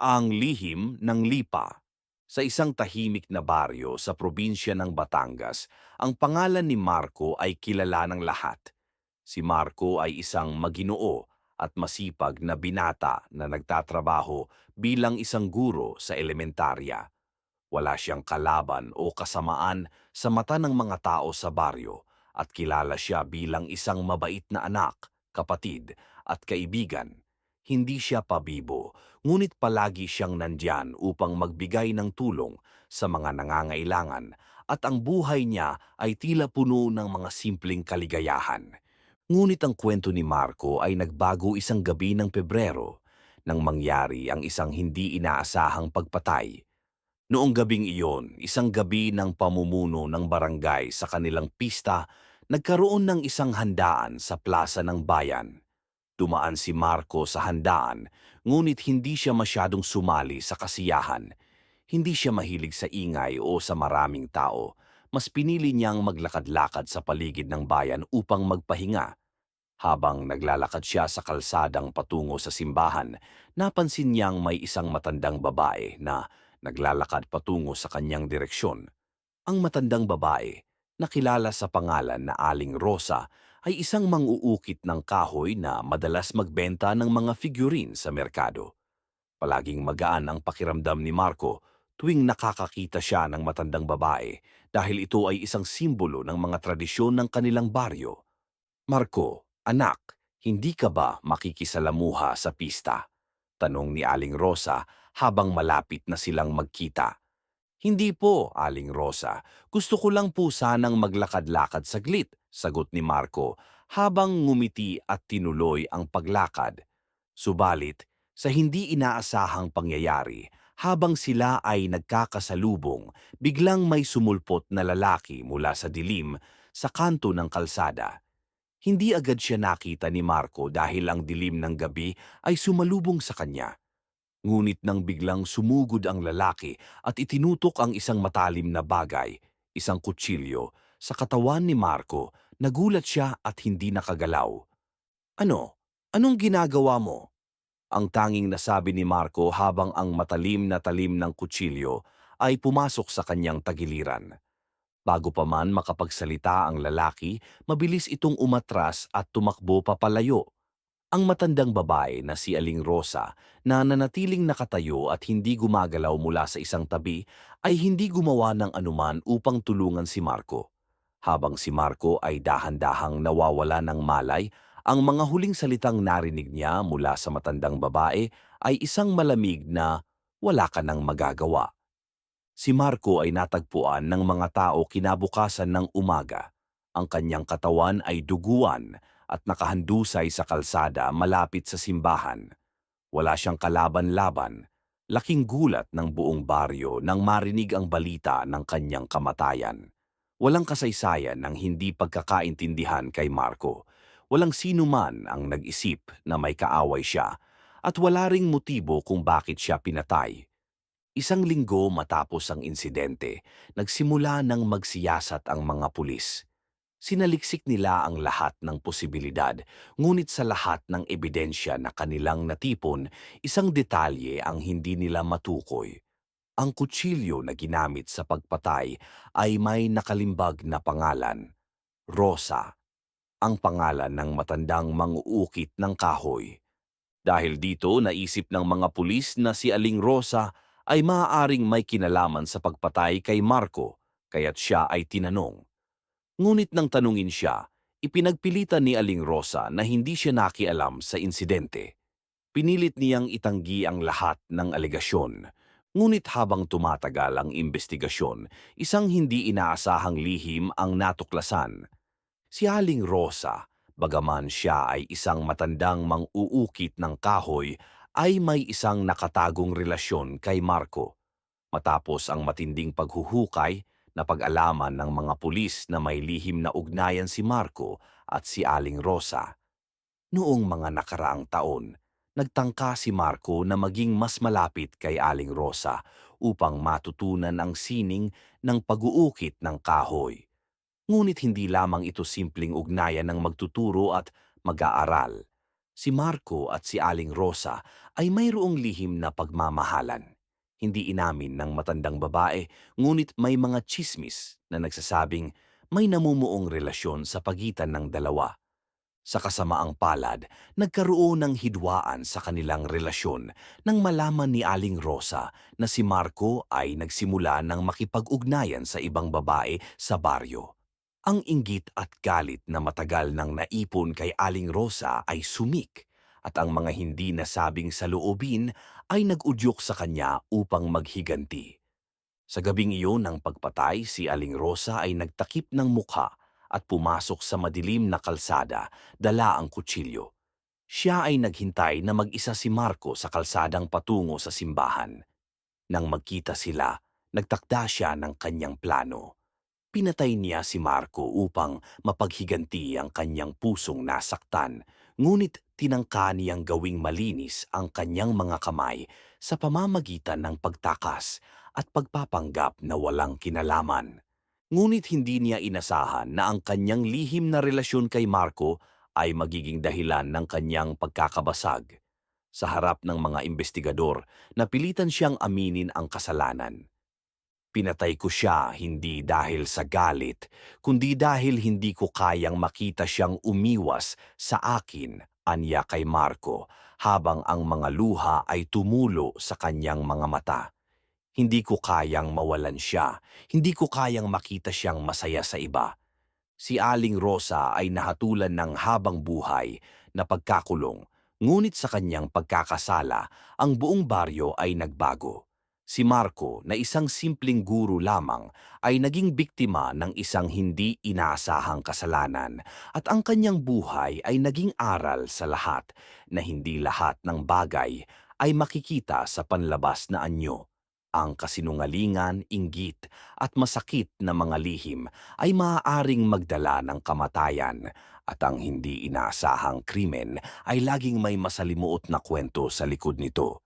Ang lihim ng lipa. Sa isang tahimik na baryo sa probinsya ng Batangas, ang pangalan ni Marco ay kilala ng lahat. Si Marco ay isang maginoo at masipag na binata na nagtatrabaho bilang isang guro sa elementarya. Wala siyang kalaban o kasamaan sa mata ng mga tao sa baryo at kilala siya bilang isang mabait na anak, kapatid at kaibigan. Hindi siya pabibo, ngunit palagi siyang nandyan upang magbigay ng tulong sa mga nangangailangan at ang buhay niya ay tila puno ng mga simpleng kaligayahan. Ngunit ang kwento ni Marco ay nagbago isang gabi ng Pebrero nang mangyari ang isang hindi inaasahang pagpatay. Noong gabing iyon, isang gabi ng pamumuno ng barangay sa kanilang pista, nagkaroon ng isang handaan sa plaza ng bayan. Dumaan si Marco sa handaan, ngunit hindi siya masyadong sumali sa kasiyahan. Hindi siya mahilig sa ingay o sa maraming tao. Mas pinili niyang maglakad-lakad sa paligid ng bayan upang magpahinga. Habang naglalakad siya sa kalsadang patungo sa simbahan, napansin niyang may isang matandang babae na naglalakad patungo sa kanyang direksyon. Ang matandang babae, nakilala sa pangalan na Aling Rosa, ay isang mang-uukit ng kahoy na madalas magbenta ng mga figurine sa merkado. Palaging magaan ang pakiramdam ni Marco tuwing nakakakita siya ng matandang babae dahil ito ay isang simbolo ng mga tradisyon ng kanilang baryo. Marco, anak, hindi ka ba makikisalamuha sa pista? Tanong ni Aling Rosa habang malapit na silang magkita. Hindi po, Aling Rosa. Gusto ko lang po sanang maglakad-lakad saglit, sagot ni Marco habang ngumiti at tinuloy ang paglakad. Subalit, sa hindi inaasahang pangyayari, habang sila ay nagkakasalubong, biglang may sumulpot na lalaki mula sa dilim sa kanto ng kalsada. Hindi agad siya nakita ni Marco dahil ang dilim ng gabi ay sumalubong sa kanya. Ngunit nang biglang sumugod ang lalaki at itinutok ang isang matalim na bagay, isang kutsilyo, sa katawan ni Marco, nagulat siya at hindi nakagalaw. Ano? Anong ginagawa mo? Ang tanging nasabi ni Marco habang ang matalim na talim ng kutsilyo ay pumasok sa kanyang tagiliran. Bago pa man makapagsalita ang lalaki, mabilis itong umatras at tumakbo papalayo. Ang matandang babae na si Aling Rosa na nanatiling nakatayo at hindi gumagalaw mula sa isang tabi ay hindi gumawa ng anuman upang tulungan si Marco. Habang si Marco ay dahan-dahang nawawala ng malay, ang mga huling salitang narinig niya mula sa matandang babae ay isang malamig na wala ka nang magagawa. Si Marco ay natagpuan ng mga tao kinabukasan ng umaga. Ang kanyang katawan ay duguan at nakahandusay sa kalsada malapit sa simbahan. Wala siyang kalaban-laban. Laking gulat ng buong baryo nang marinig ang balita ng kanyang kamatayan. Walang kasaysayan ng hindi pagkakaintindihan kay Marco. Walang sino man ang nag-isip na may kaaway siya at wala ring motibo kung bakit siya pinatay. Isang linggo matapos ang insidente, nagsimula ng magsiyasat ang mga pulis. Sinaliksik nila ang lahat ng posibilidad, ngunit sa lahat ng ebidensya na kanilang natipon, isang detalye ang hindi nila matukoy. Ang kutsilyo na ginamit sa pagpatay ay may nakalimbag na pangalan, Rosa, ang pangalan ng matandang mang-uukit ng kahoy. Dahil dito, naisip ng mga pulis na si Aling Rosa ay maaaring may kinalaman sa pagpatay kay Marco, kaya't siya ay tinanong. Ngunit nang tanungin siya, ipinagpilitan ni Aling Rosa na hindi siya nakialam sa insidente. Pinilit niyang itanggi ang lahat ng alegasyon. Ngunit habang tumatagal ang investigasyon, isang hindi inaasahang lihim ang natuklasan. Si Aling Rosa, bagaman siya ay isang matandang mang-uukit ng kahoy, ay may isang nakatagong relasyon kay Marco. Matapos ang matinding paghuhukay, napag-alaman ng mga pulis na may lihim na ugnayan si Marco at si Aling Rosa. Noong mga nakaraang taon, nagtangka si Marco na maging mas malapit kay Aling Rosa upang matutunan ang sining ng pag-uukit ng kahoy. Ngunit hindi lamang ito simpleng ugnayan ng magtuturo at mag-aaral. Si Marco at si Aling Rosa ay mayroong lihim na pagmamahalan. Hindi inamin ng matandang babae, ngunit may mga tsismis na nagsasabing may namumuong relasyon sa pagitan ng dalawa. Sa kasamaang palad, nagkaroon ng hidwaan sa kanilang relasyon nang malaman ni Aling Rosa na si Marco ay nagsimula ng makipag-ugnayan sa ibang babae sa baryo. Ang inggit at galit na matagal nang naipon kay Aling Rosa ay sumik at ang mga hindi nasabing saloobin ay nag-udyok sa kanya upang maghiganti. Sa gabing iyon ng pagpatay, si Aling Rosa ay nagtakip ng mukha at pumasok sa madilim na kalsada, dala ang kutsilyo. Siya ay naghintay na mag-isa si Marco sa kalsadang patungo sa simbahan. Nang magkita sila, nagtakda siya ng kanyang plano. Pinatay niya si Marco upang mapaghiganti ang kanyang pusong nasaktan, ngunit tinangka niyang gawing malinis ang kanyang mga kamay sa pamamagitan ng pagtakas at pagpapanggap na walang kinalaman. Ngunit hindi niya inasahan na ang kanyang lihim na relasyon kay Marco ay magiging dahilan ng kanyang pagkakabasag. Sa harap ng mga investigador, napilitan siyang aminin ang kasalanan. Pinatay ko siya hindi dahil sa galit, kundi dahil hindi ko kayang makita siyang umiwas sa akin, anya kay Marco, habang ang mga luha ay tumulo sa kanyang mga mata. Hindi ko kayang mawalan siya, hindi ko kayang makita siyang masaya sa iba. Si Aling Rosa ay nahatulan ng habang buhay na pagkakulong, ngunit sa kanyang pagkakasala, ang buong baryo ay nagbago. Si Marco, na isang simpleng guro lamang, ay naging biktima ng isang hindi inaasahang kasalanan at ang kanyang buhay ay naging aral sa lahat na hindi lahat ng bagay ay makikita sa panlabas na anyo. Ang kasinungalingan, inggit at masakit na mga lihim ay maaaring magdala ng kamatayan at ang hindi inaasahang krimen ay laging may masalimuot na kwento sa likod nito.